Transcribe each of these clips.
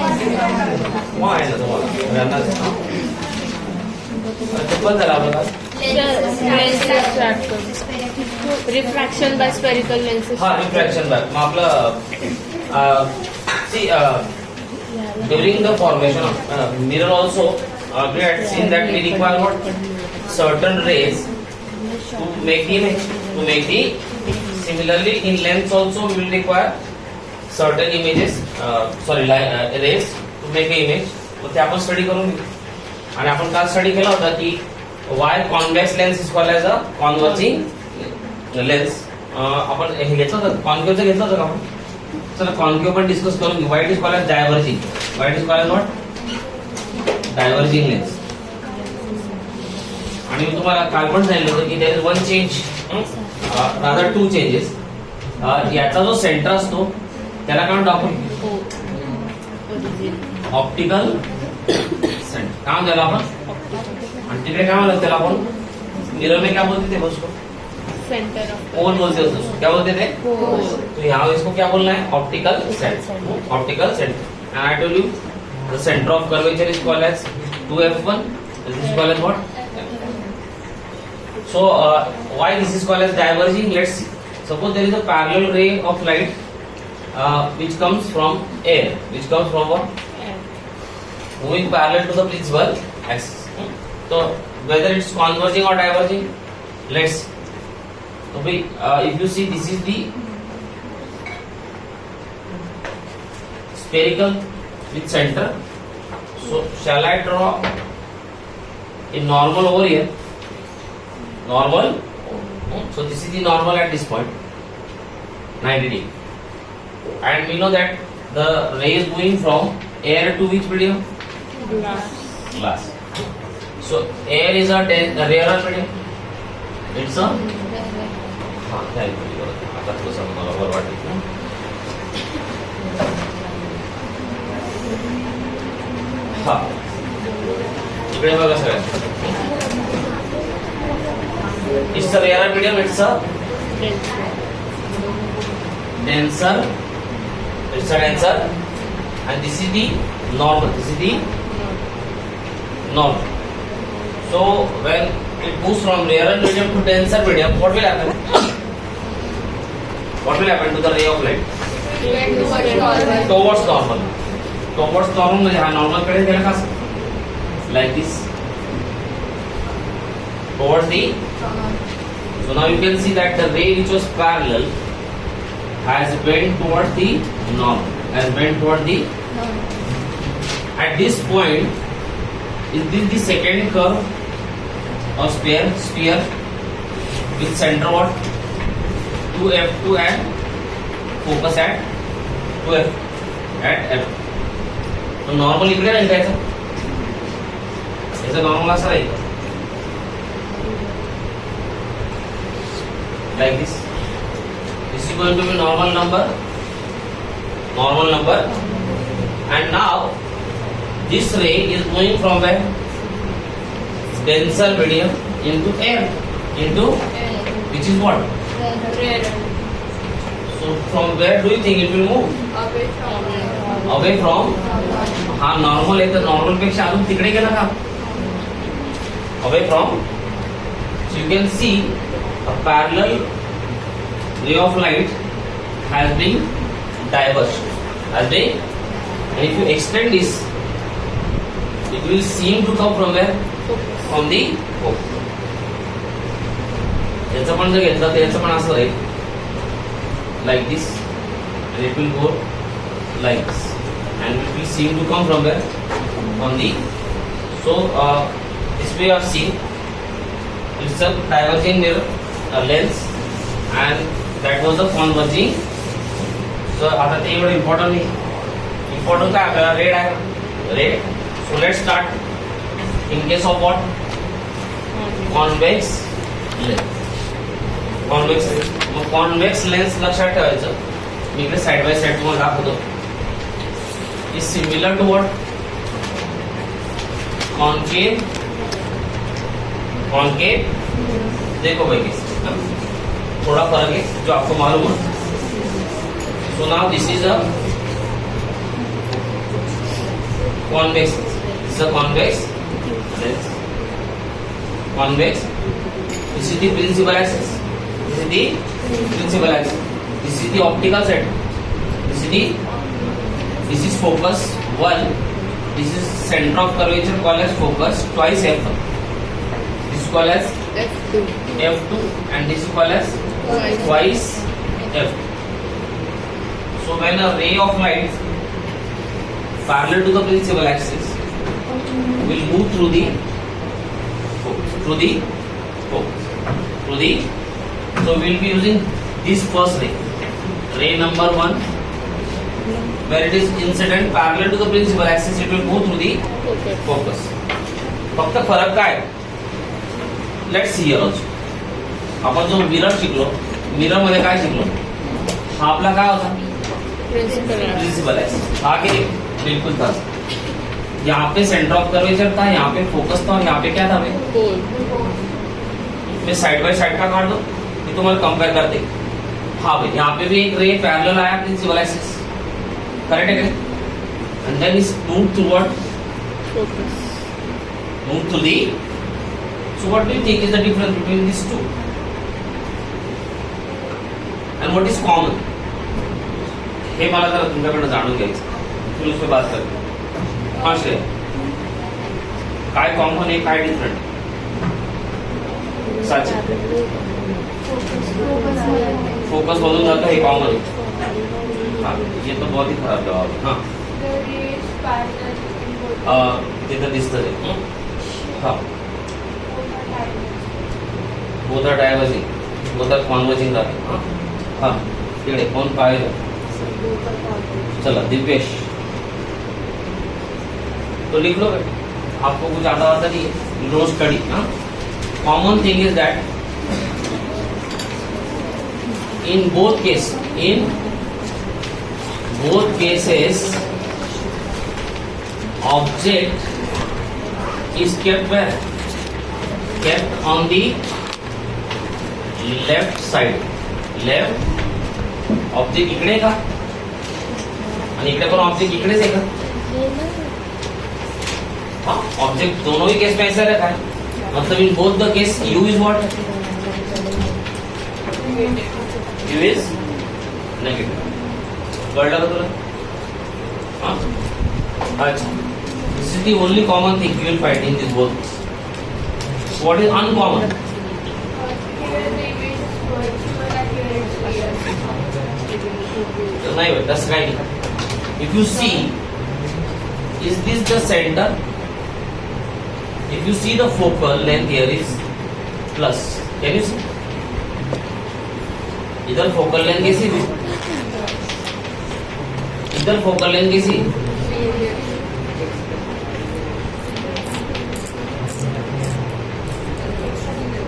मग आहे ना तुम्हाला पण झाला आपला रिफ्रॅक्शन बाय स्पेरिकल लेन्सेस. हा रिफ्रॅक्शन बाय मग आपलं C during the formation of mirror also we had seen that we require what certain rays to make the image similarly in lens also we will require certain images rays to make an image. तर ते आपण study करून घेऊ. आणि आपण काल study केला होता की why convex lens is called as a converging lens. आपण हे घेतलं होतं कॉन्केव्हचं घेतलं होतं का आपण. चला कॉन्केव्ह पण डिस्कस करून घेऊ. What is called as diverging. What is called as what diverging lens. आणि मी तुम्हाला काल पण सांगितलं होतं की there is one change rather two changes. याचा जो सेंटर असतो त्याला काय म्हणतो आपण ऑप्टिकल सेंटर. काय म्हणतो त्याला आपण. आणि तिकडे काय म्हणतो त्याला आपण मिरर में क्या बोलते थे उसको सेंटर ऑफ पोल बोलते थे उसको. क्या बोलते थे तो यहाँ इसको क्या बोलना है optical centre. Optical centre. I told you the centre of curvature is called as 2f1. This is called as what. So why this is called as diverging? Let's see. Suppose there is a parallel ray of light which comes from air. Which comes from what? Moving parallel to the principal axis. So whether it's converging or diverging, let's see. So if you see, this is the spherical with center. So shall I draw a normal over here? Normal. So this is the normal at this point, 90 degree. And we know that the ray is moving from air to which medium? Glass. So air is a rarer medium. It's a आता तो मला बरोबर वाटत ना. हा इकडे बघा सगळ्यांना. It's a rarer medium. It's a denser. It's a denser, and this is the normal. This is the normal. So when it moves from rarer medium to denser medium, what will happen? What will happen to the ray of light? Towards normal. Towards normal म्हणजे हा normal कडे गेला का? Like this. Towards the. So now you can see that the ray which was parallel has bent towards the normal. Has bent toward the. At this point, is this the second curve of sphere with center what? 2f2 and focus at 2f at f. So normal इकडे राहील त्याचं. याचं normal असं राहील. Like this. This is going to be normal number. Normal number. And now this ray is going from where? Denser medium into air. Into which is what? So from where do you think it will move? Away from. हा normal आहे तर normal पेक्षा अजून तिकडे गेला का? Away from. So you can see a parallel ray of light has been diverged. And if you extend this, it will seem to come from where? From the focus. याचं पण जर घेतलं तर याचं पण असं राहील like this, and it will go like this, and it will seem to come from where? From the. So this way you have seen. It's a diverging mirror, a lens, and that was a converging. So आता ते एवढं important नाही. Important काय आपल्याला red आहे. Red. So let's start. In case of what? Convex lens. Convex lens. मग convex lens लक्षात ठेवायचं. मी इकडे साइड बाय साइड तुम्हाला दाखवतो. Is similar to what? Concave. Concave. देखो भाई थोड़ा फर्क है जो आपको मालूम है. So now this is a convex. This is a convex lens. Convex. This is the principal axis. This is the principal axis. This is the optical set. This is focus 1. This is center of curvature called as focus twice f1. This is called as F2. f2 and this is called as twice f2. So when a ray of light parallel to the principal axis will move through the focus, so we will be using this first ray number 1, where it is incident parallel to the principal axis, it will go through the Okay. focus. फक्त फरक काय? Let's see here also. आपण जो mirror शिकलो, mirror मध्ये काय शिकलो? हा आपला काय होता? Principal axis. Principal axis. हा की बिल्कुल था. यहाँ पे सेंटर ऑफ कर्वेचर था, यहाँ पे फोकस था और यहाँ पे क्या था? Pole. मैं साइड बाय साइड का काट दो, ये तुम्हारे कंपेयर करते. हाँ भाई, यहाँ पे भी एक रे पैरेलल आया प्रिंसिपल एक्सिस. करेक्ट है क्या? And then is moved through what? Focus. Move to the. So what do you think is the difference between these two? And what is common? हे मला जरा तुमच्याकडे जाणून घ्यायचं. फिर उस पे बात करते. हाँ श्रेय. काय कॉमन आहे काय डिफरंट? साची. फोकस बदलून जातं हे कॉमन आहे. हाँ, ये तो बहुत ही खराब जवाब है. हाँ. तिथं दिसतं ते. हाँ. both are diverging, both are converging जाते. हाँ, तिकडे कोण पाहिलं? चला दिव्येश, तो लिख लो बेटा. आपको कुछ आता नहीं है, no study. Common thing is that in both cases object is kept where? Kept on the left side. Left object इकडे का आणि इकडे पण ऑब्जेक्ट इकडेच आहे का? हाँ, ऑब्जेक्ट दोनों ही केस में ऐसा रखा है. मतलब in both the case u is what? U is negative. कळलं का तुला? हाँ, अच्छा. This is the only common thing you will find in this both. What is uncommon? नाही बेटा, तसं काही नाही. If you see, is this the center? If you see the focal length here is plus. Can you see? इधर focal length कैसी है? इधर focal length कैसी है?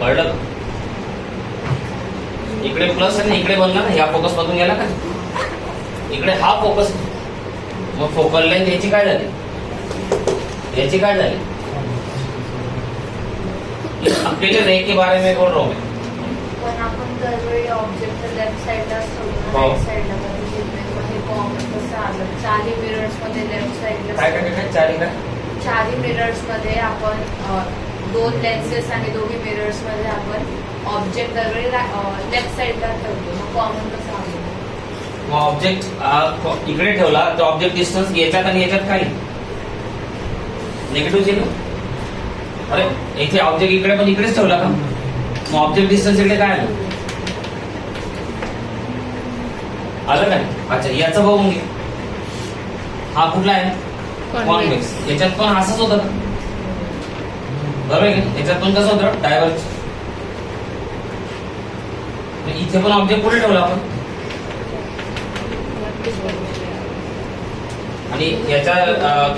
कळलं? इकडे प्लस आहे ना, इकडे बनला ना, या फोकस मधून गेला का? इकडे हा फोकस. मग फोकल लेंथ याची काय झाली? याची काय झाली? अकेले रे के बारे में बोल रहा हूँ मैं. पण आपण दरवेळी ऑब्जेक्ट लेफ्ट साइडला असतो, हो. राईट साइडला म्हणजे कॉमन कसं आलं. चारही मिरर्स मध्ये लेफ्ट साइडला काय काय काय चारी काय? चारही मिरर्स मध्ये आपण दोन लेन्सेस आणि दोन्ही मिरर्स मध्ये आपण ऑब्जेक्ट दरवेळी लेफ्ट साइडला ठेवतो. मग कॉमन कसं आलं? मग ऑब्जेक्ट इकडे ठेवला तर ऑब्जेक्ट डिस्टन्स याच्यात आणि याच्यात काही निगेटिव्ह चिन्ह. अरे इथे ऑब्जेक्ट इकडे पण इकडेच ठेवला का? मग ऑब्जेक्ट डिस्टन्स इकडे काय आलं? आलं काय? अच्छा, याचं बघून घे. हा कुठला आहे? कॉन्व्हेक्स. याच्यात पण असंच होतं का? बरोबर आहे का? याच्यात पण कसं होतं? डायव्हर्ज. इथे पण ऑब्जेक्ट कुठे ठेवला आपण? आणि याच्या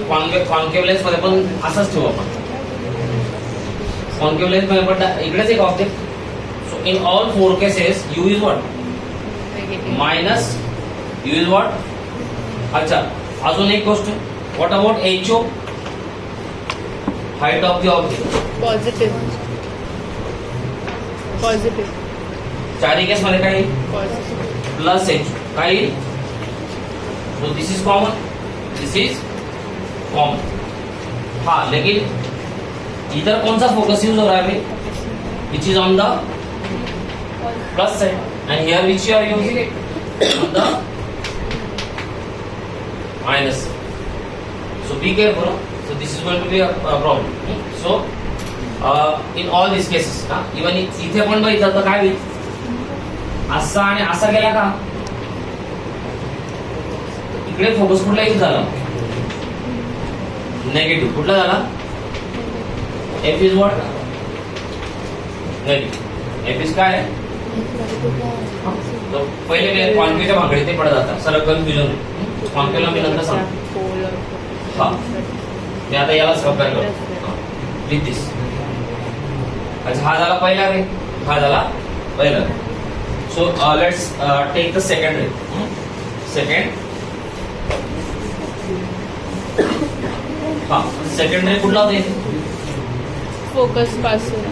कॉन्केव्ह लेन्स मध्ये पण असंच ठेवू आपण. कॉन्केव्ह लेन्स मध्ये पण इकडेच एक object. So in all four cases you is what? Minus. You is what? अच्छा, अजून एक गोष्ट. What about HO? Height of the object. Positive. Positive. चारही केस मध्ये काही Positive. प्लस एच काही. So this is common. This is common. हाँ लेकिन इधर कौन सा फोकस यूज हो रहा है अभी, which is on the plus side, and here which you are using on the minus. So be careful. So this is going to be a problem. So in all these cases, even इथे पण बघितलं तर काय होईल, असा आणि असा गेला का, इकडे फोकस कुठला यूज झाला, नेगेटिव्ह. कुठला झाला, F is what, negative. F is काय आहे, तो पहिले मी कॉन्केच्या भांगडीत ते पडत जातात, सरळ कन्फ्युजन. कॉन्केला मी नंतर सांगतो. हा मी आता यालाच कंपेअर करतो विथ दिस. अच्छा हा झाला पहिला रे, हा झाला पहिला. So let's take the second ray. Second, हा सेकंड रे कुठला होता इथे, फोकस पासून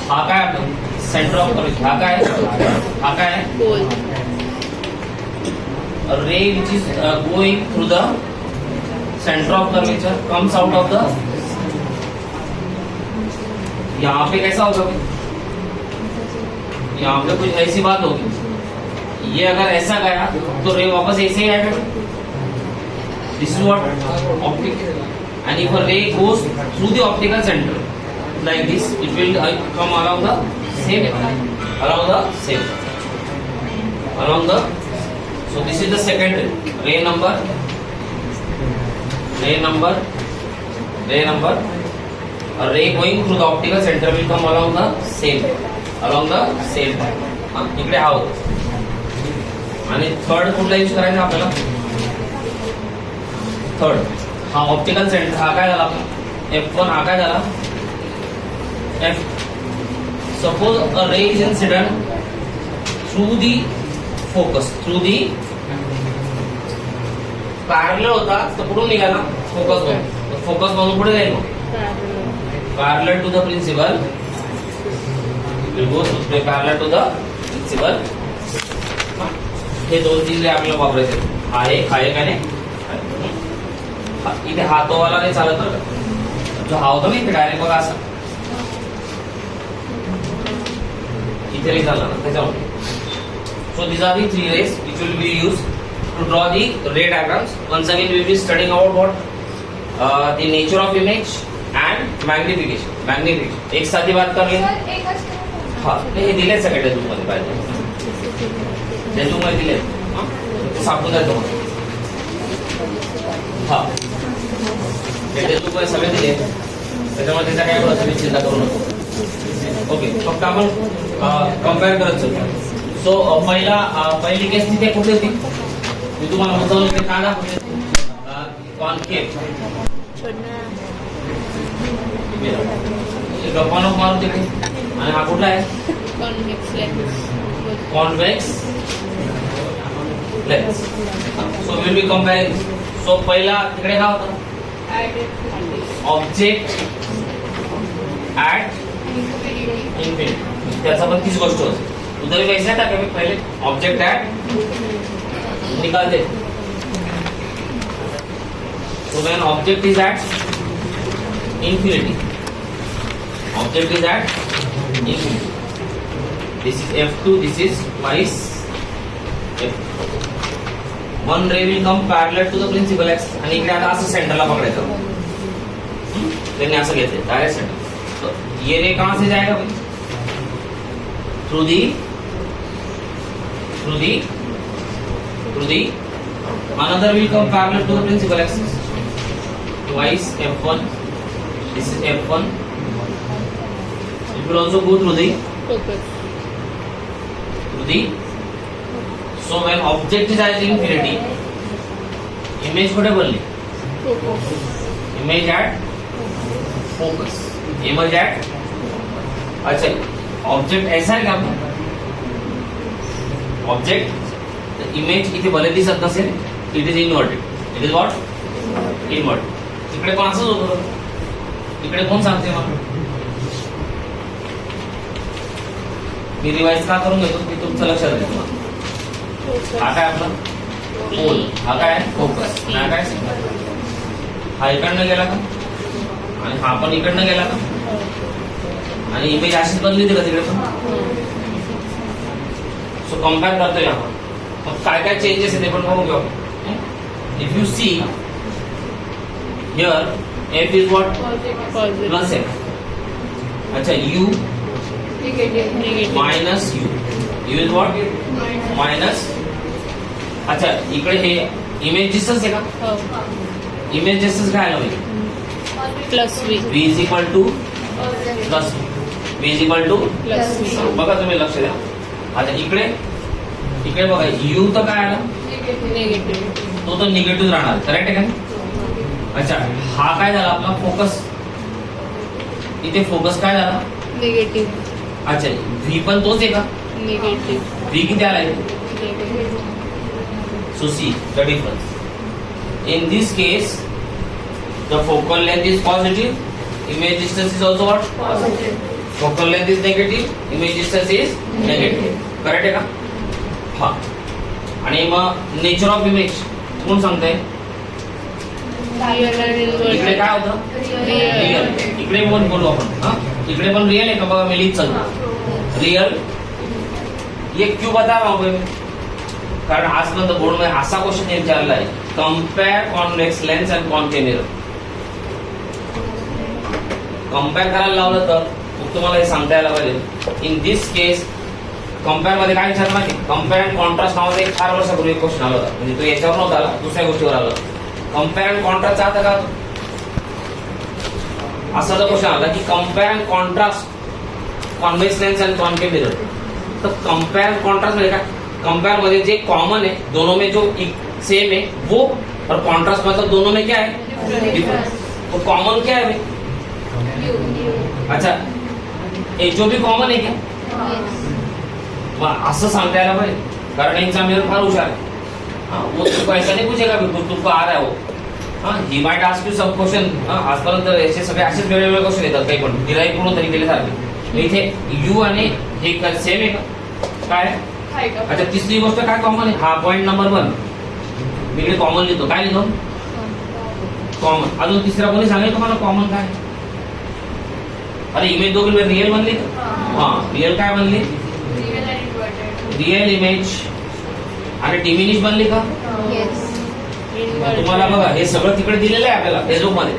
हा काय आपला सेंटर ऑफ कर्वेचर, हा काय, हा काय गोल. ray which is going through the center of curvature comes out of the, यहाँ पे कैसा होगा, यहाँ पे कुछ ऐसी बात होगी, ये अगर ऐसा गया तो रे वापस ऐसे ही आएगा. This is what optic, and if a ray goes through the optical centre like this, it will come along the same, along the. So this is the second ray number. A ray going through the optical center will come along the same line. इकडे हा होतो. आणि third कुठला use करायचा आपल्याला, third हा optical centre, हा काय झाला F1, हा काय झाला F. Suppose a ray is incident through the focus, through the parallel होता तर कुठून निघाला, फोकस मधून. फोकस मधून पुढे जाईल, parallel to the principal, parallel to the principal. हे दोन चीज आपल्याला वापरायचे. हा एक आणि इथे हातोवाला नाही चालत बरं, जो हा होता ना इथे डायरेक्ट बघा असा, इथे नाही चालला ना त्याच्यामुळे. So these are the three rays which will be used to draw the ray diagrams. Once again we will be studying about what the nature of image and magnification. एक साथ ही बात कर लेंगे. हाँ हे दिले सगळे डेजूम मध्ये पाहिजे, डेजूम मध्ये दिले, सापून जातो. हा डेजूम मध्ये सगळे दिले, त्याच्यामध्ये त्याचा काय होतं तुम्ही चिंता करू नको. ओके फक्त आपण कम्पेअर करत चलतो. सो पहिली केस तिथे कुठे होती, मी तुम्हाला म्हणतो काय दाखवते, कॉन्केव गप्पा नको मारू तिकडे. आणि हा कुठला आहे, convex lens. So will be comparing. So पहिला तिकडे काय होतं, ऑब्जेक्ट ऍट इन्फिनिटी, त्याचा पण तीच गोष्ट होती. उधर भी वैसा था कि पहले ऑब्जेक्ट ऐड निकाल दे. So when object is at infinity, this is F2, this is minus F. One ray will come parallel to the principal axis, आणि इकडे आता असं सेंटरला पकडायचं. त्यांनी असं घेतलं डायरेक्ट सेंटर. तो ये रे कहाँ से जाएगा भाई, through the another will come parallel to the principal axis, twice F1, this is F1. It will also go through the so when object is at infinity, image कुठे बनली, image at focus, अच्छा object ऐसा है क्या, object image इथे भले दिसत नसेल, it is inverted. It is what, inverted. इकडे पण असंच होतं, इकडे कोण सांगते मला, मी रिवाइज का करून घेतो की तुमचं लक्षात येईल तुम्हाला. हा काय आपला पोल, हा काय फोकस, हा काय हा इकडनं गेला का आणि हा पण इकडनं गेला का आणि इमेज अशीच बनली होती का तिकडे पण. सो कम्पेअर करतोय आपण. मग काय काय चेंजेस आहे ते पण बघून घेऊ. If you see here f is what positive plus f. अच्छा u negative minus u, u is what minus. अच्छा इकडे हे इमेज डिस्टन्स आहे का, हो इमेज डिस्टन्स काय आलं पाहिजे, plus V v is equal to plus v is equal to. Plus V बघा तुम्ही लक्ष द्या. आता इकडे इकडे बघा u तर काय आला, निगेटिव्ह तो तर निगेटिव्ह राहणार, करेक्ट आहे का. अच्छा हा काय झाला आपला फोकस, इथे फोकस काय झाला. निगेटिव्ह अच्छा v पण तोच आहे का, निगेटिव्ह v किती आलाय. So see the difference. In this case, the focal length is positive, image distance is also what? Positive. Focal length is negative, image distance is negative. Correct आहे का? हा. आणि मग नेचर ऑफ इमेज कोण सांगताय. Real आणि इकडे inverted काय होतं, Real. रिअल. इकडे पण बोलू आपण. हा इकडे पण रिअल आहे का बघा, मी लिहित चालतो रिअल. ये क्यों बता रहा हूं मैं, कारण आजपर्यंत बोर्ड मध्ये असा क्वेश्चन विचारला आहे, compare convex lens and concave mirror. Compare करायला लावलं तर मग तुम्हाला हे सांगता यायला पाहिजे. इन दिस केस कम्पेअर मध्ये काय विचारलं माहिती, कम्पेअर अँड कॉन्ट्रास्ट नावाचा एक 4 वर्षापूर्वी क्वेश्चन आला होता, म्हणजे तो याच्यावर नव्हता आला, दुसऱ्या गोष्टीवर आला. कम्पेअर अँड कॉन्ट्रास्ट आता का असा जो क्वेश्चन आला की compare and contrast convex lens and concave mirror. तर कम्पेअर कॉन्ट्रास्ट म्हणजे काय, कंपेयर मध्ये जे कॉमन है दोनों में जो सेम है वो, और कॉन्ट्रास्ट मतलब दोनों में क्या है डिफरेंस. तो कॉमन क्या है भाई, अच्छा ये जो भी कॉमन है क्या, मग असं सांगता यायला पाहिजे, कारण एग्जामिनर फार हुशार है. हाँ, वो तुमको ऐसा नहीं पूछेगा कि तुमको आ रहा है वो. हाँ he might ask you sub question. आजपर्यंत असे सगळे असेच वेगवेगळे क्वेश्चन येतात, काही पण डिराईव्ह पूर्ण तरी केले सारखे. इथे यू आणि हे सेम आहे का, काय आहे? अच्छा तिसरी गोष्ट काय कॉमन आहे, हा पॉइंट नंबर 1 मी इकडे कॉमन लिहितो. काय लिहितो कॉमन. अजून तिसरा कोणी सांगेल तुम्हाला कॉमन काय. अरे इमेज दोघी रिअल बनली का, हा रिअल काय बनली, रिअल इमेज आणि डिमिनिश बनली का. तुम्हाला बघा हे सगळं तिकडे दिलेलं आहे आपल्याला टेक्स्टबुक मध्ये,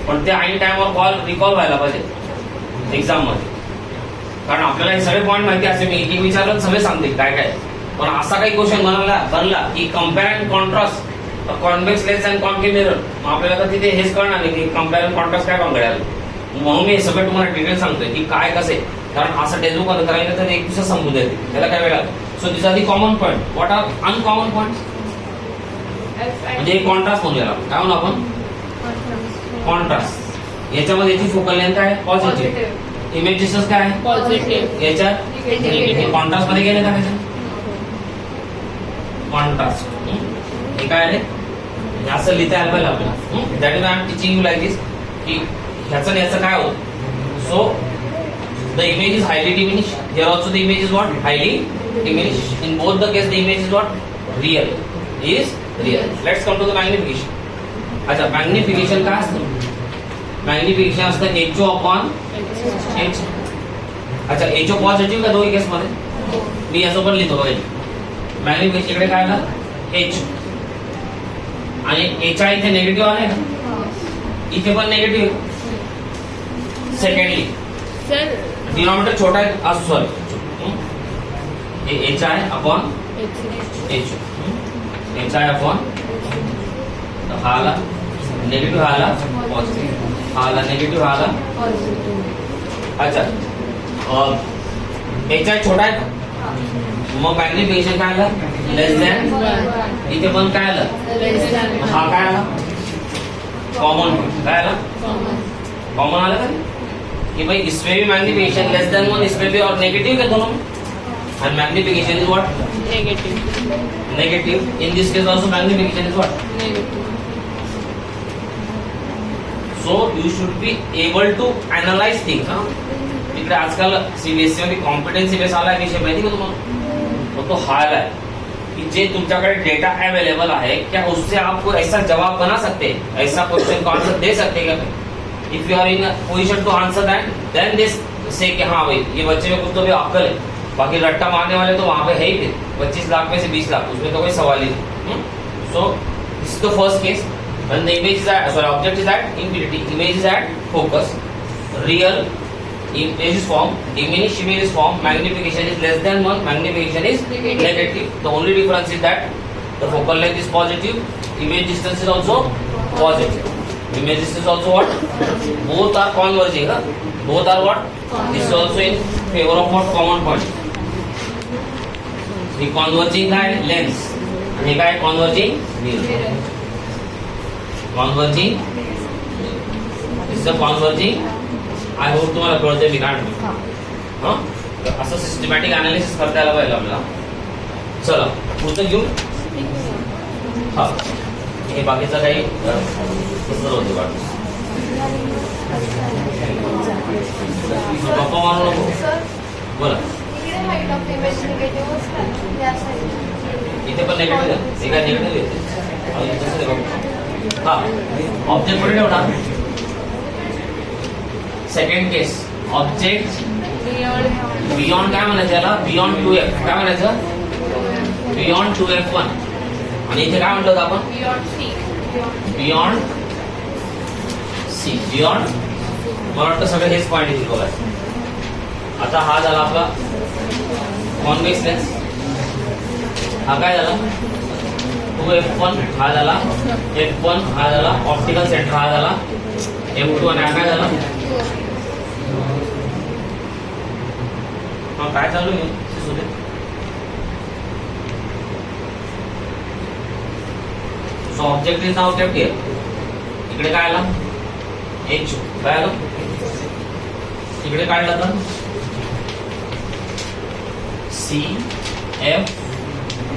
पण ते ऐन टाइमवर रिकॉल व्हायला पाहिजे एक्झाम मध्ये, कारण आपल्याला हे सगळे पॉईंट माहिती असते. मी एक विचारलं सगळे सांगतील काय काय, पण असा काही क्वेश्चन बनला की compare and contrast convex lens and concave mirror, मग आपल्याला तर तिथे हेच कळणार नाही की कम्पेअर अँड कॉन्ट्रास्ट काय काम करायला. म्हणून मी हे सगळं तुम्हाला डिटेल सांगतोय की काय कसे, कारण असं टेक्स्टबुक मध्ये करायला तर एक दिवसात संपू देते, त्याला काय वेळ लागतो. So this are the common point. What are uncommon point, म्हणजे कॉन्ट्रास्ट म्हणूया काय म्हणू आपण, कॉन्ट्रास्ट. याच्यामध्ये याची फोकल लेंथ आहे पॉझिटिव्ह, इमेज डिस्टन्स काय आहे पॉझिटिव्ह, याच्यात कॉन्ट्रास्ट मध्ये गेले का त्याच्यात कॉन्ट्रास्ट. हे काय आहे असं लिहिता यायला पाहिजे आपल्याला. That is I am teaching you like this की ह्याचं आणि याचं काय होतं. So the image is highly diminish, here also the image is what highly diminish. In both the case the image is what real, is real. Let's come to the magnification. अच्छा magnification काय असतं, magnification असतं HO upon H. अच्छा HO positive का दोन्ही केस मध्ये, मी याचं पण लिहितो बघा. मॅग्निफिकेशन इकडे काय आलं H, आणि HI इथे निगेटिव्ह आले का, इथे पण निगेटिव्ह. सेकंडली सर डिनॉमिनेटर छोटा आहे असं, सॉरी हे HI upon H, HI upon हा आला निगेटिव्ह, हा आला पॉझिटिव्ह, हा आला निगेटिव्ह, हा आला. अच्छा HI छोटा आहे का, मग मॅग्निफिकेशन काय आलं लेस दॅन. इथे पण काय आलं, हा काय आला कॉमन, काय आला कॉमन आला का कि भाई इसमें भी मैग्निफिकेशन लेस देन 1, इसमें भी, और नेगेटिव के दोनों में. And magnification is what negative, negative. In this case also magnification is what. Negative. So you should be able to analyse things. इकडे आजकाल सीबीएसई मध्ये कॉम्पिटन्सी बेस आला विषय माहिती का तुम्हाला, तो हा आलाय कि जे तुमच्याकडे डेटा अवेलेबल है क्या उससे आपको ऐसा जवाब बना सकते हैं, ऐसा क्वेश्चन को आंसर दे सकते हैं क्या? If you are in position to answer that then this से कि हाँ भाई ये बच्चे में कुछ तो भी अक्कल है, बाकी रट्टा मारने वाले तो वहां पे है ही। फिर 25 लाख में से 20 लाख उसमें तो कोई सवाल ही नहीं। So this is the first case when the image is at object is at infinity, image is at focus, real image is formed, diminished image is formed, magnification is less than 1, magnification is negative. The only difference is that the focal length is positive, image distance is also positive. Image distance is also what? Both are converging. Both are what? This is also in favor of what? Common point. The converging काय lens आणि काय converging mirror. Converging, this is a converging. I hope तुम्हाला कळतंय मी काय म्हणतो. असं systematic analysis करता यायला पाहिजे आपल्याला. चला पुढचं घेऊ. हा हे बाकीचं काही कसं होते वाटतं. गप्पा मारू नको. बोला. इथे पण नेगेटिव्ह आहे. एका नेगेटिव्ह येते. हा ऑब्जेक्ट कुठे ठेवणार. सेकंड केस ऑब्जेक्ट बियॉन्ड काय म्हणायचं याला, बियॉन्ड 2f काय म्हणायचं, बियॉन्ड 2f1. आणि इथे काय म्हटलं होतं आपण, बियॉन्ड सी. बियॉन्ड मला वाटतं सगळं हेच पॉईंट इथे बघायचं. आता हा झाला आपला कॉन्व्हेक्स लेन्स. हा काय झाला 2f1 हा झाला, f1 हा झाला, ऑप्टिकल सेंटर हा झाला, f2 आणि हा काय झाला. हा काय चालू आहे so object is now kept here. इकडे काय आला h काय आलं, इकडे काय आलं तर c f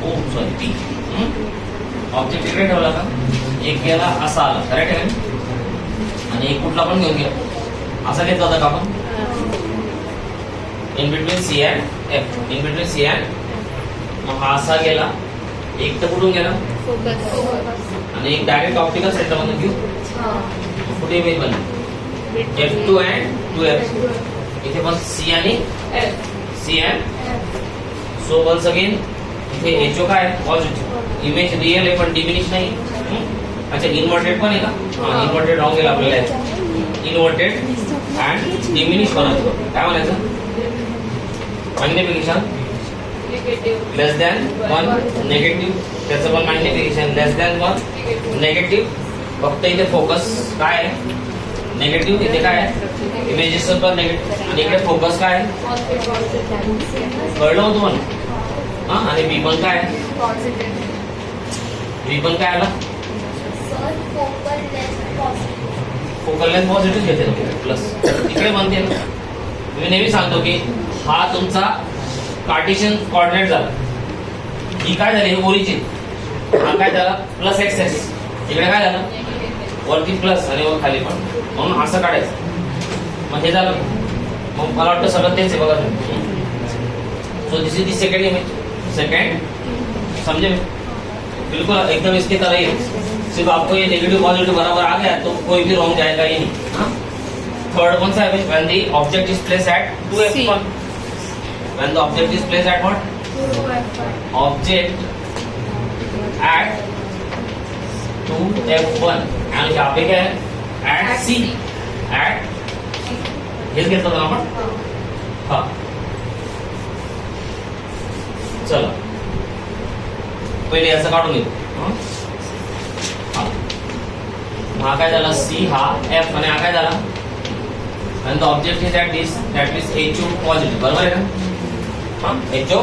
o sorry p. Object इकडे ठेवला का, एक गेला असा आला, करेक्ट आहे. आणि एक कुठला पण घेऊन गेला असा घेतला होता का आपण, in between C and F, in between C and. मग हा असा गेला, एक तर कुठून गेला आणि एक डायरेक्ट ऑप्टिकल सेंटर मधून घेऊ. कुठे इमेज बनली f2 अँड 2f. इथे पण सी आणि C and. So once again इथे एचओ काय पॉझिटिव्ह, इमेज रिअल आहे पण डिमिनिश नाही. अच्छा इन्व्हर्टेड पण आहे का, हा इन्व्हर्टेड रॉंग गेला आपल्याला. इन्व्हर्टेड अँड डिमिनिश बनायचं काय म्हणायचं, मॅग्निफिकेशन लेस दॅन 1 निगेटिव्ह, त्याचं पण मॅग्निफिकेशन लेस दॅन 1 निगेटिव्ह. फक्त इथे फोकस काय आहे निगेटिव्ह, इथे काय आहे इमेजेस पण निगेटिव्ह आणि इकडे फोकस काय आहे. कळलं होतं तुम्हाला. हा आणि बी पण काय, बी पण काय आला, फोकल लेंथ पॉझिटिव्ह घेते प्लस. इकडे म्हणते ना मी नेहमी सांगतो की हा तुमचा कार्टेशियन कोऑर्डिनेट झाला, ही काय झाली हे ओरिजिन, हा काय झाला प्लस एक्सेस, इकडे काय झालं वरती प्लस आणि वर खाली पण, म्हणून असं काढायचं. मग हे झालं. मग मला वाटतं सगळं तेच आहे बघा. So this is the second image. Second समझे बिल्कुल एकदम इसकी तरह ही. सिर्फ आपको ये नेगेटिव पॉजिटिव बराबर आ गया तो कोई भी रॉन्ग जाएगा ही नहीं. थर्ड कौन सा है, when the object is place at 2f1. When the object is place at what, object at 2f1 आणि यहाँ पे क्या है एट c. एट हेच घेतलं होतं आपण. हा चलो पहिले याचं काढून घेऊ. हा काय झाला सी, हा एफ आणि हा काय झाला, आणि the object is at this that means HO positive. बराबर है ना. HO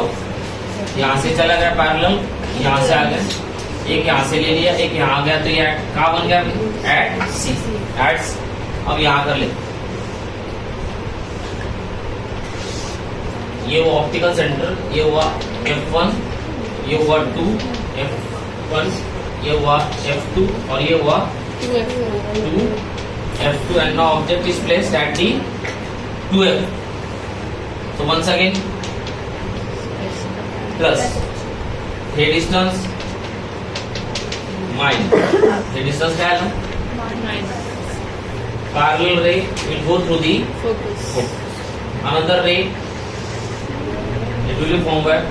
यहाँ से चला गया पैरेलल, यहाँ से आ गया, एक यहाँ से ले लिया, एक यहाँ आ गया, तो ये कहाँ बन गया एट सी. एट अब यहाँ कर ले, ये हुआ ऑप्टिकल सेंटर, ये हुआ f1, ये हुआ 2 f1, ये हुआ f2 और ये हुआ 2 f2 and now object is placed at the 2f. So once again plus हे डिस्टन्स मायनस हे डिस्टन्स काय आलं parallel ray will go through the Focus. focus. Another ray it will be formed where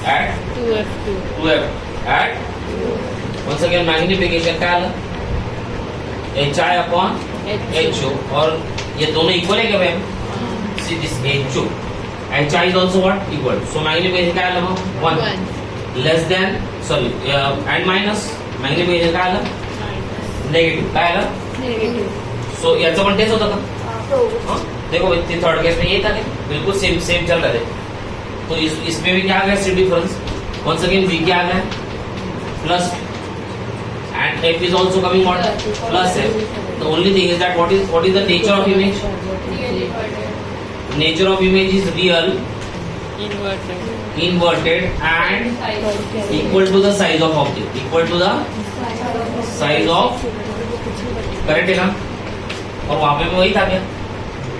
at 2F2. 2f at once again magnification क्या आला hi upon ho और ये दोनों equal है क्या ma'am see this ho hi is also what equal so magnification क्या आला 1 less than sorry and minus magnification क्या आला नेगेटिव काय आला Negative. सो याचं पण तेच होतं का देखो ते थर्ड केस में ये था कि बिल्कुल सेम सेम चल रहे थे तो इसमें भी क्या आ गया see difference once again v क्या आ गया plus and f is also coming what plus है the only thing is that what is the nature of image nature of image is real Inverted. inverted and equal to the size of object equal to the size of correct है ना और वहां पे भी वही था क्या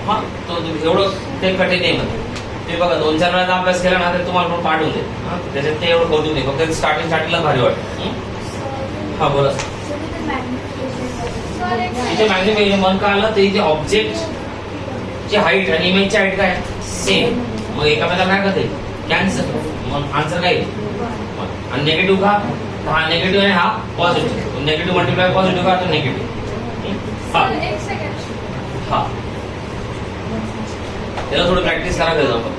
हाँ तो एवढं ते कठीण नाही म्हणते ते बघा 2-4 वेळा अभ्यास केला ना तर तुम्हाला पण पाठ होते त्याच्यात ते एवढं कौतुक नाही फक्त स्टार्टिंगला भारी वाटतं हा बोला इथे मॅग्निफिकेशन 1 का आलं तर इथे ऑब्जेक्ट ची हाईट आणि इमेजची हाईट काय सेम मग एकामेकाला काय करते कॅन्सल मग आन्सर काय आणि निगेटिव्ह का तर हा निगेटिव्ह आहे हा पॉझिटिव्ह निगेटिव्ह मल्टिप्लाय पॉझिटिव्ह का तर निगेटिव्ह हा हा त्याला थोडं प्रॅक्टिस करा गरज आपण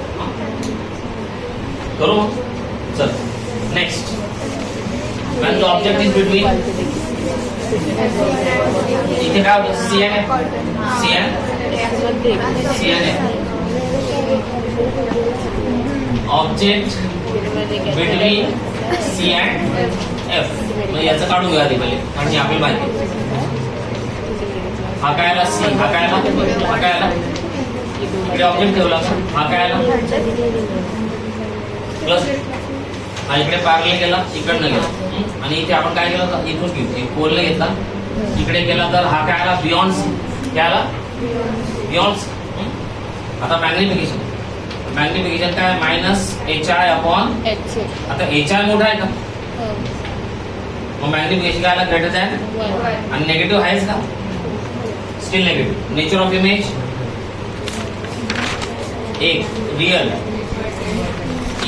करू मग चल next when the object is between इथे काय होतं CN आहे CN आहे object between C and F मग याचं काढून घ्या आधी पहिले कारण आपल्याला माहिती हा काय आला C हा काय आला हा काय आला इकडे ऑब्जेक्ट ठेवला हा काय आला प्लस हा इकडे पॅरलल गेला इकडनं गेला आणि इथे आपण काय केलं होतं इथून घेऊ पोलने घेतला इकडे गेला तर हा काय आला बियॉन्ड काय आला बियॉन्ड आता मॅग्निफिकेशन काय मायनस hi अपॉन H. आता hi मोठा आहे का मग मॅग्निफिकेशन काय आला ग्रेटर दॅन 1. आणि निगेटिव्ह आहेच का still negative nature of image एक रियल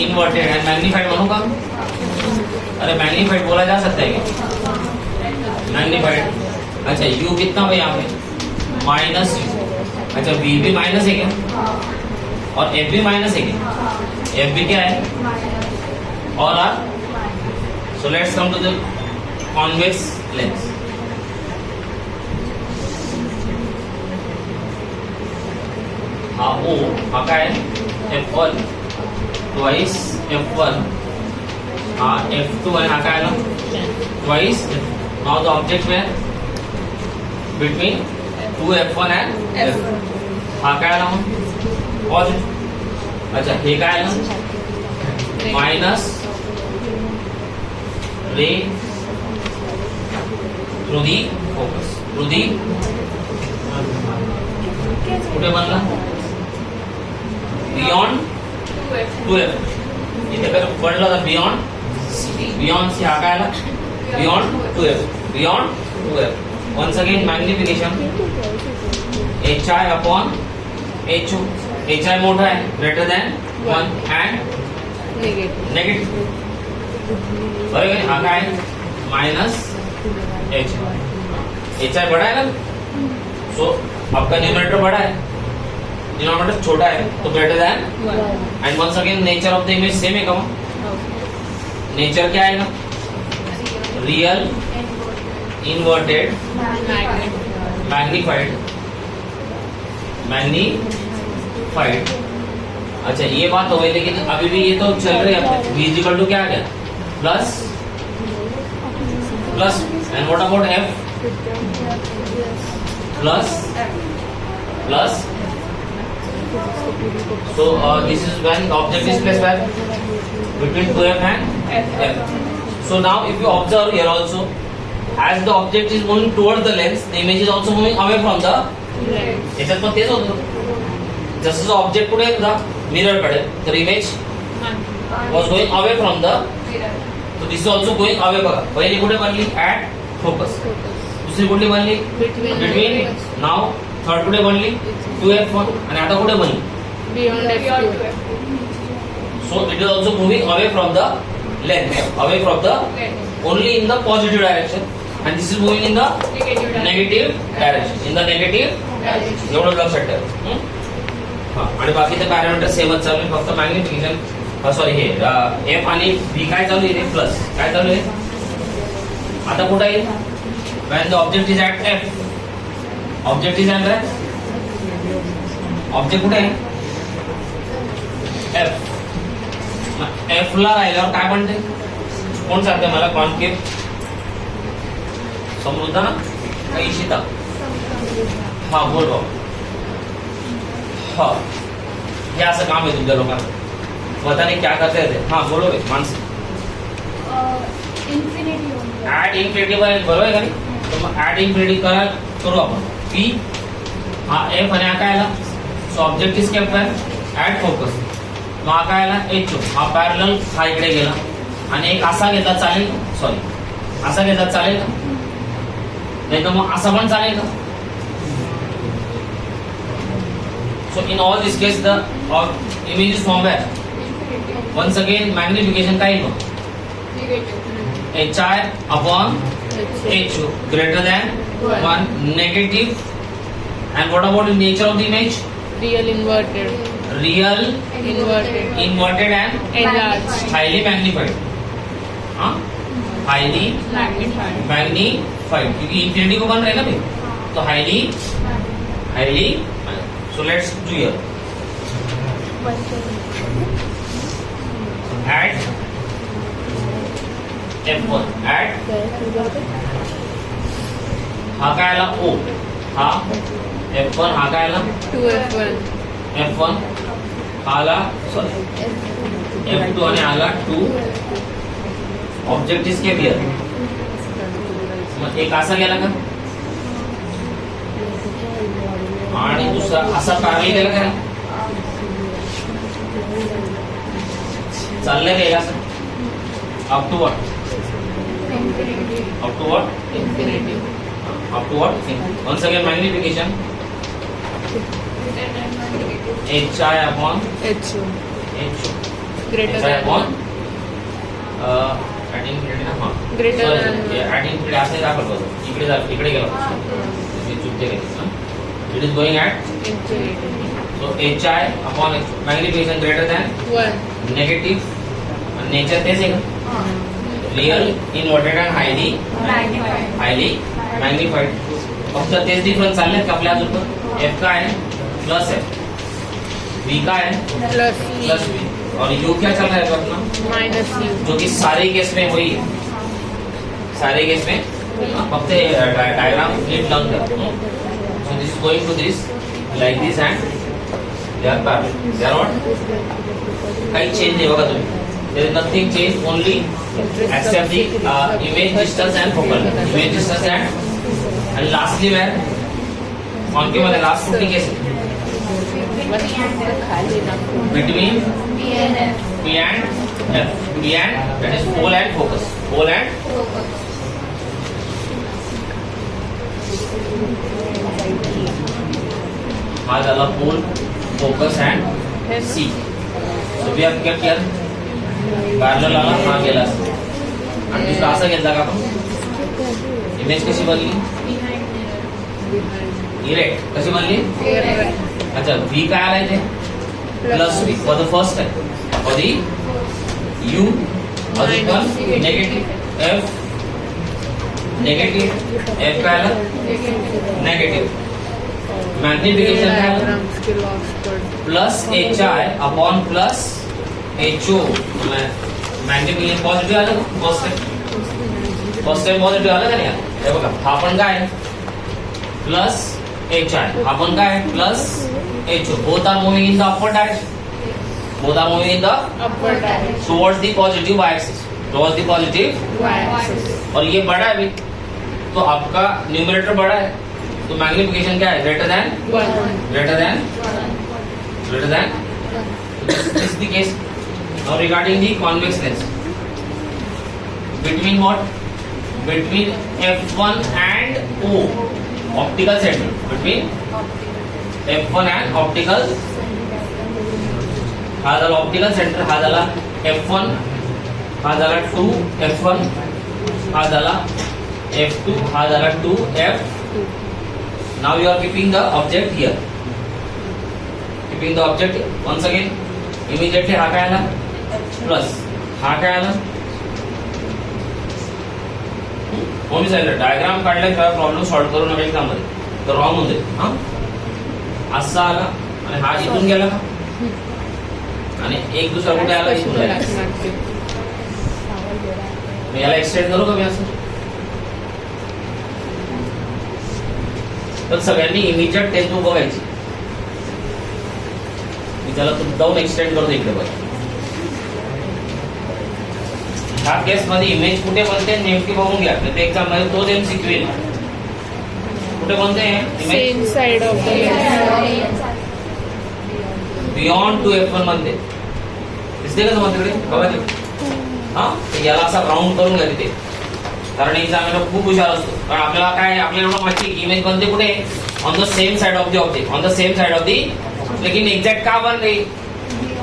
इनवर्टेड एंड मैग्नीफाइड बनू का अरे मैग्नीफाइड बोला जा सकता है क्या मैग्नीफाइड अच्छा u कितना भाई यहाँ पे माइनस अच्छा v भी माइनस है क्या और f भी माइनस है क्या f भी क्या है और r so let's come to the convex lens हाँ ओ हाँ क्या है f1 twice f1 हाँ f2 है हाँ क्या है ना twice now the object where between 2f1 and f हाँ क्या है ना पॉजिटिव अच्छा ये क्या है ना minus ray through the focus through the कुठे बनला बियॉन्ड 2f इथे जर पडलं तर बियॉन्ड सी हा काय आला beyond 2f once again magnification hi upon ho hi मोठा है greater than 1 and negative बराबर है हा काय माइनस hi बड़ा है ना सो आपका न्यूमरेटर बड़ा है डिनोमिनेटर छोटा है तो greater than and once again nature of the image same है कम नेचर क्या आएगा रियल इनवर्टेड मैग्नीफाइड अच्छा ये बात हो गई लेकिन अभी भी ये तो चल रही है v इक्वल टू क्या आ गया plus and what about f plus so this is when the object is placed where between 2f and f so now if you observe here also as the object is moving towards the lens the image is also moving away from the याच्यात पण तेच होतं जसं object पुढे येत होता mirror कडे तर image was going away from the So this is also going away बघा. पहिली कुठे बनली? At focus. दुसरी कुठली बनली? Between. Now third कुठे बनली? 2F1 आणि आता कुठे बनली? Beyond F2. So it is also moving away from the length, away from the only in the positive direction, and this is moving in the negative direction. In the negative, एवढं लक्षात ठेवा. हा आणि बाकीचे पॅरामीटर सेमच चालू आहे, फक्त मॅग्निफिकेशन सॉरी हे एफ आणि बी काय चालू आहे? प्लस काय चालू आहे? आता कुठे आहे? when the object is at f, object is at object कुठे आहे? एफ. एफ ला राहिल्यावर काय म्हणते? कोण सांगते मला? कॉन्केव समृद्ध ना का इशिता? हा बोल भाऊ. हा हे असं काम आहे तुमच्या लोकांना, पता नहीं क्या करते थे. हा बोलो बे मानसी. ऍड इन्फिनिटी बरोबर आहे का नाही? तर मग ऍड इन्फिनिटी करू आपण. पी हा एफ आणि हा काय आला? So object is kept at focus. मग हा काय आला? एच. हा पॅरलल हा इकडे गेला आणि एक असा घेतला चालेल? सॉरी असा घेतला चालेल का? नाही तर मग असा पण चालेल का? So in all this case the image is formed where? Once again magnification काय येतो? hi upon h greater than 1 negative. And what about the nature of the image? Real inverted. Real Inverted. and Enlarged. highly magnified. हाँ highly Magnified. magnified क्योंकि infinity को बन रहा है ना भाई, तो highly. So let's do here. Add F1. Add हा काय आला? O. हा F1 हा काय आला? 2F1. F1 हा आला सॉरी F2 आणि आला 2. Object is kept here. मग एक असा गेला का? आणि दुसरा असा पॅरलल गेला का? चाललंय का असं? Up to what? Up to what? Infinity. Up to what? Once again magnification hi upon H. h Greater hi than upon and infinity ना. हा Greater than ऍड इन्फिनिटी असं दाखवतो. इकडे गेला चुकते गेली. It is going at infinity. so hi upon h magnification greater than 1. negative. Nature तेच आहे का? Real inverted and highly magnified. फक्त तेच डिफरन्स चालले का आपल्या अजून? एफ काय आहे? Plus F. बी काय है? प्लस बी. और यू क्या चल रहा है अपना? Minus you. जो कि सारे केस में वही है, सारे केस में फक्त डायग्राम नीट लर्न कर. So this is going to this like this and they are parallel. They are what? काही चेंज नाही बघा तुम्ही. there is nothing change, only except the image distance and focal length. Image distance and lastly where concave मध्ये last कुठली केस between P and F. P and that is pole and focus. Pole and हा झाला pole, focus and C. So we have kept here parallel आला, हा गेला आणि दुसरा असा घेतला का आपण? इमेज कशी बनली? इरेक्ट कशी बनली? अच्छा V काय आला इथे? Plus V for the first time. For the U अजून पण नेगेटिव्ह F. नेगेटिव्ह F काय आला? नेगेटिव्ह. मॅग्निफिकेशन काय आलं? Plus HI upon plus HO. Magnification positive आलं का? फर्स्ट टाइम पॉझिटिव्ह आलं का नाही? हे बघा हा पण काय प्लस HI, हा पण काय plus HO. Both are moving in the upper direction. Both are moving in the upward direction. Towards the positive Y axis. Towards the positive. और ये बड़ा है अभी, तो आपका न्यूमरेटर बड़ा है, तो मैग्निफिकेशन क्या है? Greater than 1. greater than this is the case. Now regarding the convex lens, between what? Between F1 and O, optical center. Between F1 and optical, हा झाला ऑप्टिकल सेंटर, हा झाला F1, हा झाला 2 F1, हा झाला F2, हा झाला 2 F. Now you are keeping the object here. Keeping the object once again. Immediately हा काय आला? प्लस. हा काय आला? म्हणून सांगितलं डायग्राम काढले का प्रॉब्लेम सॉल्व्ह करू नका एक्झाममध्ये, तर रॉंग होते. हा असा आला आणि हा इथून गेला का? आणि एक दुसरा कुठे आला? इथून गेला. मी याला एक्सटेंड करू का मी असं? तर सगळ्यांनी इमेजच्या टेक्निक बघायची. मी त्याला जाऊन एक्सटेंड करतो इकडे बघा. ह्या केस मध्ये इमेज कुठे बनते नेमकी बघून घ्या. तर एक्झाम मध्ये तोच MCQ येईल. कुठे बनते image? Same side of the beyond 2F1 मध्ये दिसते का तुम्हाला तिकडे? बघा ते. हा याला असा राऊंड करून घ्या तिथे, कारण एक्झामिनर खूप हुशार असतो. कारण आपल्याला काय, आपल्याला एवढं माहिती इमेज बनते कुठे? On the same side of the object, on the same side of the. लेकिन एग्जैक्ट कहाँ बन रही?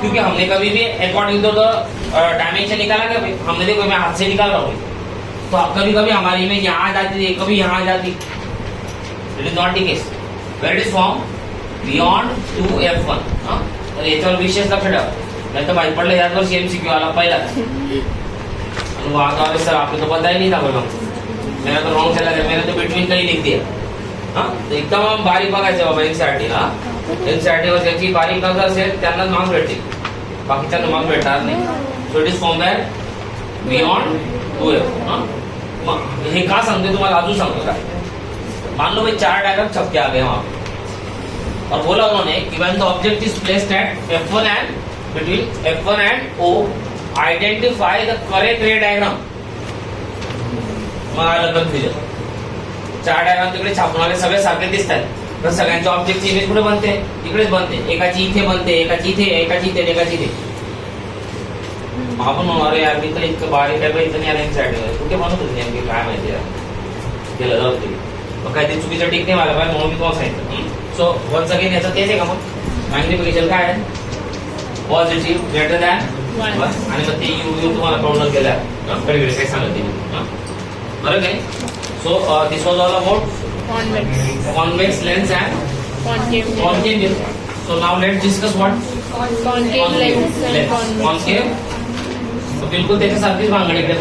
क्योंकि हमने कभी भी अकॉर्डिंग टू द डायमेंशन निकाला ना, हमने देखो मैं हाथ से निकाल रहा हूँ, तो कभी कभी हमारी इमेज यहाँ आ जाती है, कभी यहाँ आ जाती. It is not the case. Where it is form beyond 2F1. तर याच्यावर विशेष लक्ष ठेवा, नहीं तो माहिती पडलं याच वर्षी MCQ आला पहिला. और वहाँ का सर आपको तो पता ही नहीं था बोला, मेरा तो रॉन्ग चला गया, मैंने तो बिटवीन का ही लिख दिया. हाँ तो एकदम हम बारीक बघायचं बाबा NCERT ला. NCERT वर ज्याची बारीक नजर असेल त्यांनाच मार्क्स भेटतील, बाकीच्यांना मार्क्स भेटणार नाही. So it is form that beyond 2F. मग हे का सांगते तुम्हाला, अजून सांगतो काय. मान लो भाई 4 डायग्राम छप के आ गए वहां पे, और बोला उन्होंने कि when the object is placed at F1 end between F1 and O, identify the correct ray diagram. मग आलं कन्फ्युजन. 4 डायग्राम तिकडे छापून आले, सगळे सारखे दिसतात, तर सगळ्यांच्या ऑब्जेक्टची इमेज कुठे बनते? इकडेच बनते. एकाची इथे बनते, एकाची इथे, एकाची इथे, एकाची इथे. मग आपण म्हणू अरे यार मी तर इतकं बारीक आहे, इथं नाही आलं साईड कुठे बनवत होते नेमकी काय माहिती यार, केलं जाऊ तरी मग काहीतरी चुकीचं टिक नाही मला पाहिजे, म्हणून मी तुम्हाला सांगितलं. सो वन्स अगेन याचं तेच आहे का? मग मॅग्निफिकेशन काय आहे? Positive greater than 1. आणि मग ते यू तुम्हाला काउंट केल्या काही सांगत बरं काय. So this was all about convex lens and concave mirror. So now let's discuss what concave lens and concave. बिलकुल त्याच्यासारखीच भांगड इकडे,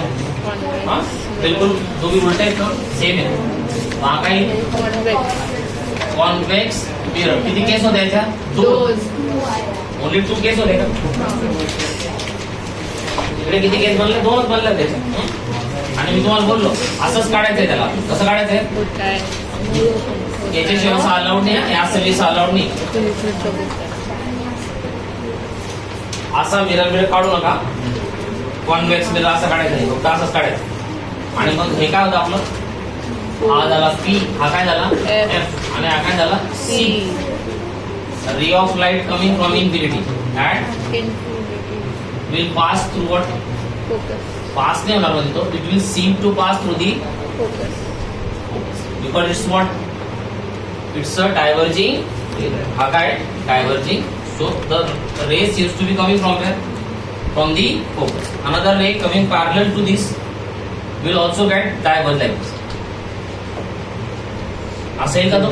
हा बिलकुल दोघी उलट आहेत, सेम आहे. वहाँ काही कॉन्वेक्स मिरर. किती केस होते याच्या? 2. ओनली 2 केस होते का? इकडे किती केस बनले? 2च बनले त्याचे. आणि मी तुम्हाला बोललो असंच काढायचंय त्याला. कसं काढायचंय? याच्याशिवाय असं अलाउड नाही, असं अलाउड नाही. असा मिरर मिरर काढू नका. कॉन्वेक्स मिरर असं काढायचं, फक्त असंच काढायचं. आणि मग हे काय होतं आपलं? हा झाला P, हा काय झाला F, आणि हा काय झाला C. ray of light coming from infinity and will pass through what? Focus. Pass नहीं होना मतलब तो it will seem to pass through the Focus. because it's what? It's a diverging. हा काय? Diverging. So the ray seems to be coming from where? From the focus. Another ray coming parallel to this will also get diverged like this. असेल का तो?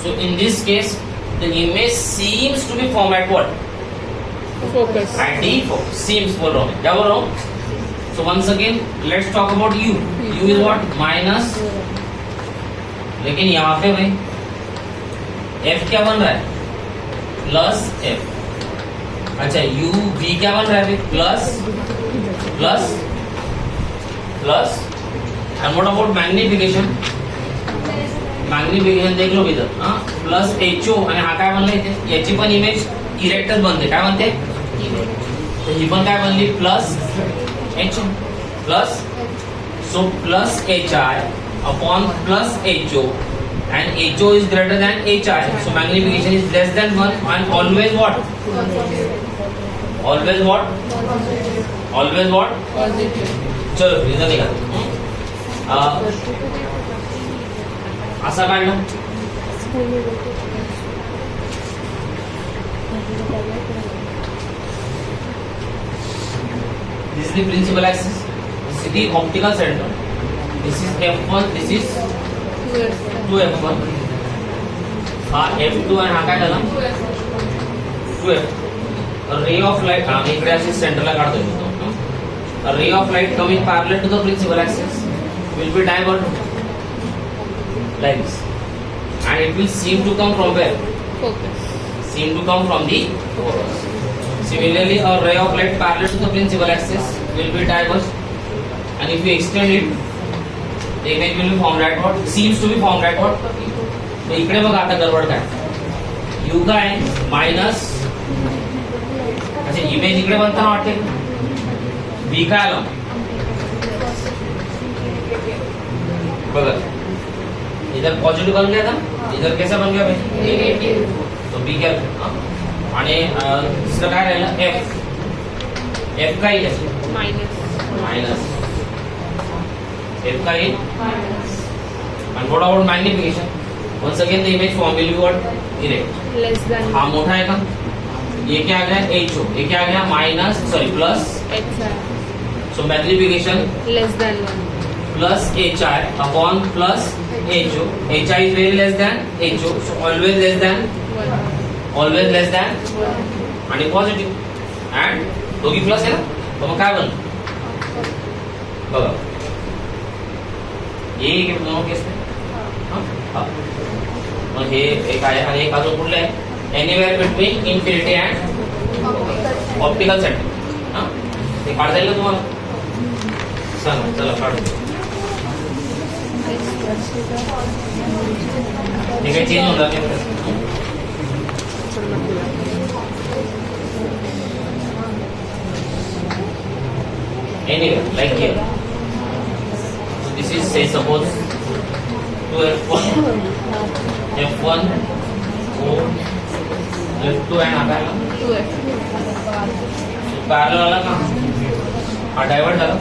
So in this case, the image seems to be formed at what? Focus. At the focus. Seems बोल रहा हूँ. क्या बोल रहा हूँ? So once again, let's talk about U. U is what? Minus. लेकिन यहाँ पे भाई F क्या बन रहा है? Plus F. अच्छा U V क्या बन रहा है? Plus plus plus. And what about magnification? Magnification देख लो इधर. प्लस HO आणि हा काय बनला इथे? याची पण इमेज इरेक्टच बनते. काय बनते? तर ही पण काय बनली? Plus HO plus. So plus HI upon plus HO and HO is greater than HI. So magnification is less than 1 and always what? Always what? Always what? Positive. चलो इथं निघा. असा काढला this is the principal axis, this is the optical center, this is f1, this is 2f1, हा f2 आणि हा काय झाला 2f. रे ऑफ लाईट इकडे अशी सेंटरला काढतोय. A ray of light coming parallel to the principal axis will be diverted like this, and it will seem to come from where? Focus. Seem to come from the focus. Similarly, a ray of light parallel to the principal axis will be diverged, and if you extend it, the image will be formed at what? Seems to be formed at what? तो इकडे बघा आता गडबड काय? U काय minus, अच्छा image इकडे बनताना वाटते बी काय आलं बघा, इधर पॉजिटिव बन गया था, इधर कैसा बन गया भाई नेगेटिव, तो बी क्या आणि दुसरं काय राहिलं एफ. एफ काय आहे मायनस, एफ काय आणि what about magnification? Once again the image form will be what erect. Less than. हा मोठा है का, ये क्या आ गया एच ओ, ये क्या आ गया minus sorry plus, XI. So magnification Less than 1. plus hi upon plus ho. Hi is very less than ho, so always less than 1. आणि पॉझिटिव्ह अँड दोघी प्लस आहे ना, तर मग काय बनलं बघा ये दोनों केस मग हे एक आहे आणि एक अजून कुठलं आहे anywhere between infinity and optical centre. ते काढता येईल का तुम्हाला सांगा, चला काढू. हे काही चेंज होणार नाही. Anyway, like here. So this is say suppose 2f1, f1, O, f2 and आता 2F. parallel आला का हा डायव्हर्ट झाला,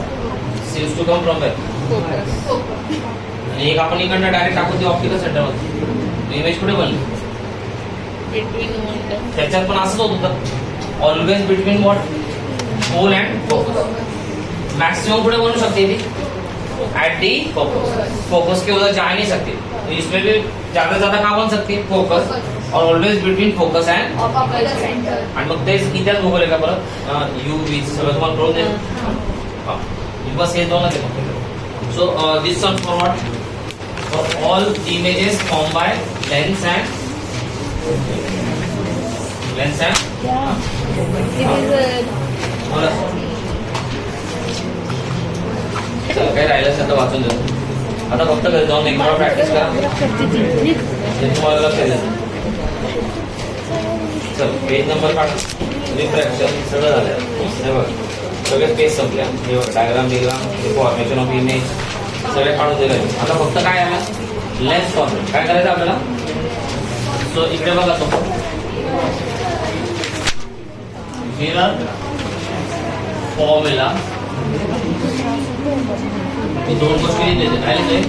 seems to come from where? Focus. आणि एक आपण इकडनं डायरेक्ट टाकू ते ऑप्टिकल सेंटर मध्ये, इमेज कुठे बनली Between 1. त्याच्यात पण असंच होत होतं always between what pole and focus. Maximum कुठे बनू सकती थी एट दी फोकस, फोकस के उधर जा नहीं सकती, तो इसमें भी ज्यादा से ज्यादा कहाँ बन सकती है फोकस, और ऑलवेज बिटवीन फोकस अँड आणि मग तेच इथेच उभं का परत यू वी सगळं तुम्हाला कळून देईल. बस हे दोनच आहे फक्त. So this sum for what for all images form by lens and चला काही राहिलं असेल तर वाचून देतो. आता फक्त घरी जाऊन एक प्रॅक्टिस करा, हे तुम्हाला लक्ष द्या. चल पेज नंबर काढा, रिफ्रॅक्शन सगळं झालं. हे बघ सगळे पेज संपल्या, हे बघ डायग्राम हे फॉर्मेशन ऑफ इमेज सगळे काढून दिले. आता फक्त काय आलं लेन्स फॉर्मेट काय करायचं आपल्याला. सो इकडे बघा तो मिरर फॉर्म्युला, हे दोन गोष्टी लिहिते काय लिहिते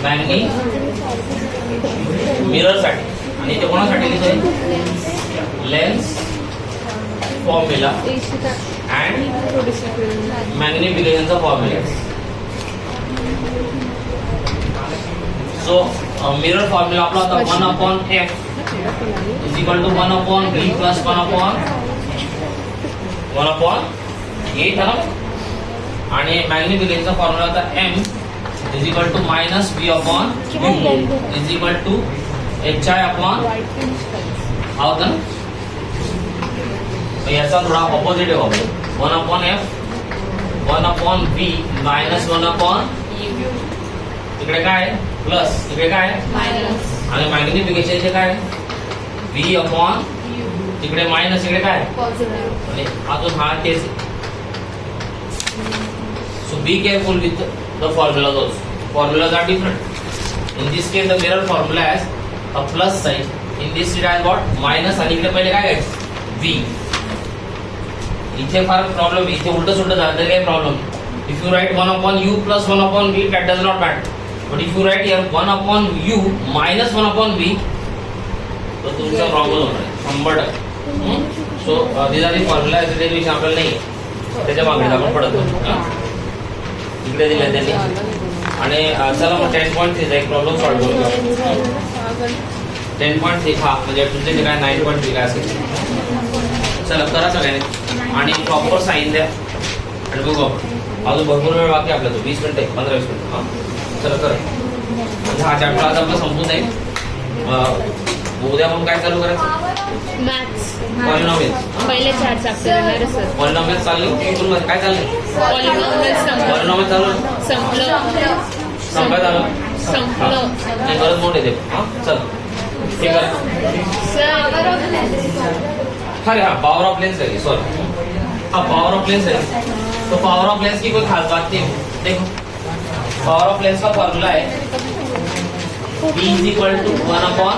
मॅग्नी मिरर साठी आणि ते कोणासाठी लिहिते लेन्स फॉर्म्युला अँड मॅग्निफिकेशनचा फॉर्म्युला. सो मिरर फॉर्म्युला आपला होता 1/f is equal to 1/v plus 1/8 था ना, आणि मॅग्निफिकेशनचा फॉर्म्युला होता m is equal to minus v upon u is equal to hi upon हा होता ना. याचा थोडा ऑपोजिट आहे 1/f 1/v मायनस 1/u. इकडे काय प्लस, इकडे काय मायनस आणि मॅग्निफिकेशनचे काय v अपॉन इकडे मायनस, इकडे काय आणि अजून हा केस. So be careful with the formula. Those formulas are different. In this case the mirror formula has a plus sign, in this it has got minus आणि इकडे पहिले काय आहे v. इथे फार प्रॉब्लेम, इथे उलट सुलट झालं तरी काही problem. If you write 1 upon u plus 1 upon v, that does not matter. But if you write here 1 upon u minus 1 upon v, तर तुमचा प्रॉब्लेम होणार आहे 100%. So this are the formula, derivation आपल्याला नाही आहे, त्याच्या मागे आपण पडत नाही. इकडे दिले त्यांनी. आणि चला मग 10.3 एक प्रॉब्लेम सॉल्व्ह करूया. 10.3 हा म्हणजे तुमचे जे काय 9.3 काय असेल. चला करा सगळ्यांनी आणि प्रॉपर साईन द्या आणि बघू आपण. अजून भरपूर वेळ बाकी आपल्या तो 20 मिनिटं 15-20 मिनिटं. हां चला करा. म्हणजे हा चॅप्टर आज आपला संपून जाईल. उद्या मग काय चालू करायचं? मॅथ्स. पॉलिनॉमियल. पहिले 4 चॅप्टर येणार सर. पॉलिनॉमियल चालू काय चाललंय? पॉलिनॉमियल पॉलिनॉमियल चालू संपलं. संपत आलं. संपलं. नाही बरंच मोठे ते. हां चल ठीक आहे सर अरे हाँ पावर ऑफ लेंस है, सॉरी हाँ पावर ऑफ लेंस है. तो पावर ऑफ लेंस की कोई खास बात नहीं है. देखो पावर ऑफ लेंस का फॉर्मूला है B is equal to 1 upon.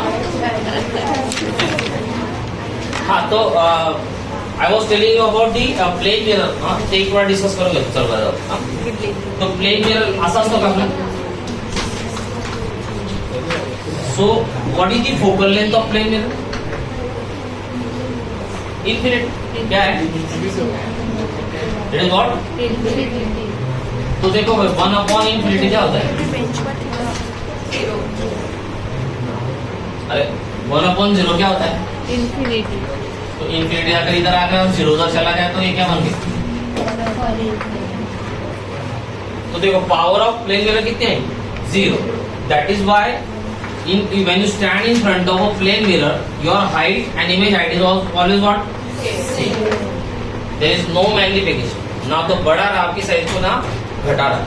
हाँ तो I was telling you about the plane mirror. हाँ ते एक बार डिस्कस करून घेतो. चल बरं. तो प्लेन मिरर असा असतो का आपला? So what is the focal length of plane mirror? Infinite. क्या है? It is what? तो देखो 1 अपॉन इन्फिनिटी क्या होता है? अरे 1 अपॉन 0 क्या होता है? इन्फिनिटी. तो इन्फिनिटी अगर इधर आ गया और 0 उधर चला जाए तो ये क्या बन गया? तो देखो पावर ऑफ प्लेन मिरर कितने हैं? 0. दैट इज व्हाई when you stand in front of a plane mirror, your height and image height is always what? Same. There is no magnification. ना तो बढ़ा रहा आपकी साइज को ना घटा रहा.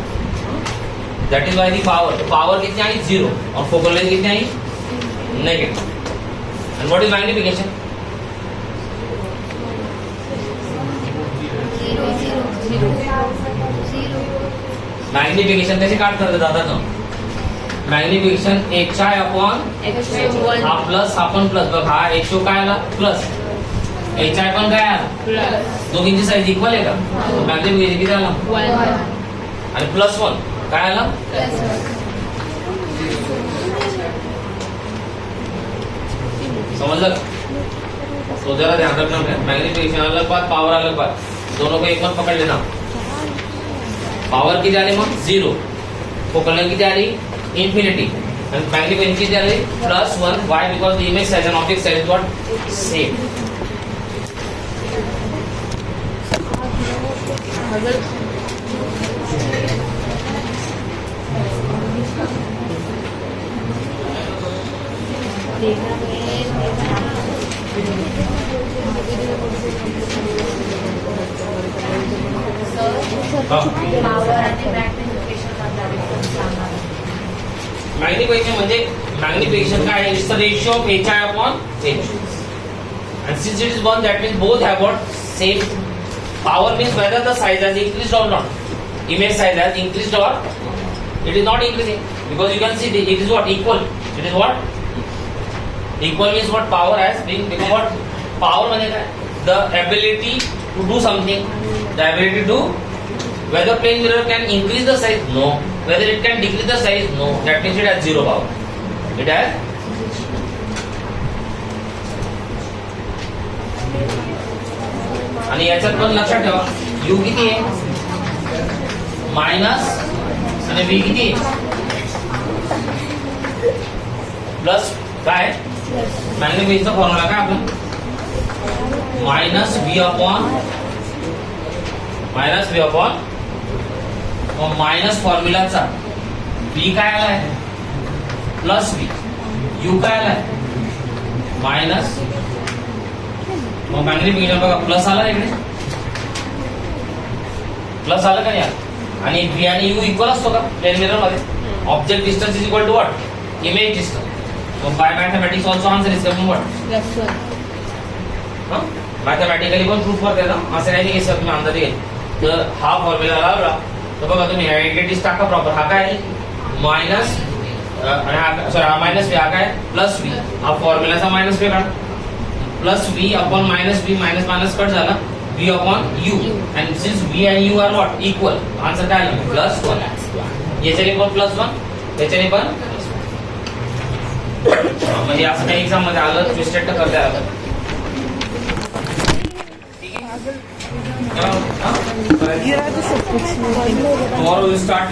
That is why the power कितनी आई? 0. और focal length कितनी आई? Negative. And what is magnification? Magnification कैसे काट करते दादा तो? मॅग्निफिकेशन HI अपॉन हा प्लस हा पण प्लस. बघ हा HO काय आला? प्लस. HI पण काय आला? प्लस. दोघींची साईज इक्वल आहे का? मॅग्निफिकेशन किती आला? 1. आणि प्लस 1 काय आला? समजलं? तो जरा ध्यान रखना है. मैग्निफिकेशन अलग बात, पावर अलग बात. दोनों को एक मत पकड़ लेना. पावर किती आली मग? 0. फोकल लेंथ किती आली? इन्फिनिटी. And magnification किती आली? +1. Why? Because the image size and object size is what? Same. Power आणि मॅग्निफिकेशन मधला डिफरन्स सांगा. मॅग्निफिकेशन म्हणजे मॅग्निफिकेशन काय आहे? It's the ratio of HI upon H. And since it is 1, that means both have what? Same. Power means whether the size has increased or not. Image size has increased or it is not increasing, because you can see it is what? Equal. It is what? Equal means what? Power has been become what? Power म्हणजे काय? The ability to do something. The ability to, whether plane mirror can increase the size? No. Whether it can decrease the size? No. That means it has 0 power. It has. आणि याच्यात पण लक्षात ठेवा u किती आहे? Minus आणि v किती आहे? प्लस काय? मॅग्निफिकेशनचा फॉर्म्युला काय आपला? -v अपॉन मग मायनस फॉर्म्युलाचा v काय आलाय? Plus v. u काय आलाय? मायनस. मग मॅग्निफिकेशन बघा प्लस आला इकडे. प्लस आलं का यार? आणि v आणि u इक्वल असतो का प्लेन मिरर मध्ये? Object distance is equal to what? Image distance. So by mathematics also answer is coming what? +1. Mathematically पण प्रूफ करते ना, असं नाही की सर तुम्ही अंदाजे घेतले. तर हा फॉर्म्युला लावला तर बघा तुम्ही आयडेंटिटीज टाका प्रॉपर. हा काय? मायनस आणि हा सॉरी हा मायनस v, हा काय? Plus v. हा फॉर्म्युलाचा मायनस v काढ. Plus v upon minus v, minus minus cut झाला V upon U. And since V and U are what? Equal. Answer काय आलं? +1. याच्याने पण +1, याच्याने पण म्हणजे असं काही एक्झाम मध्ये आलं ट्विस्टेड तर करता आलं. ठीक आहे. Tomorrow we will start with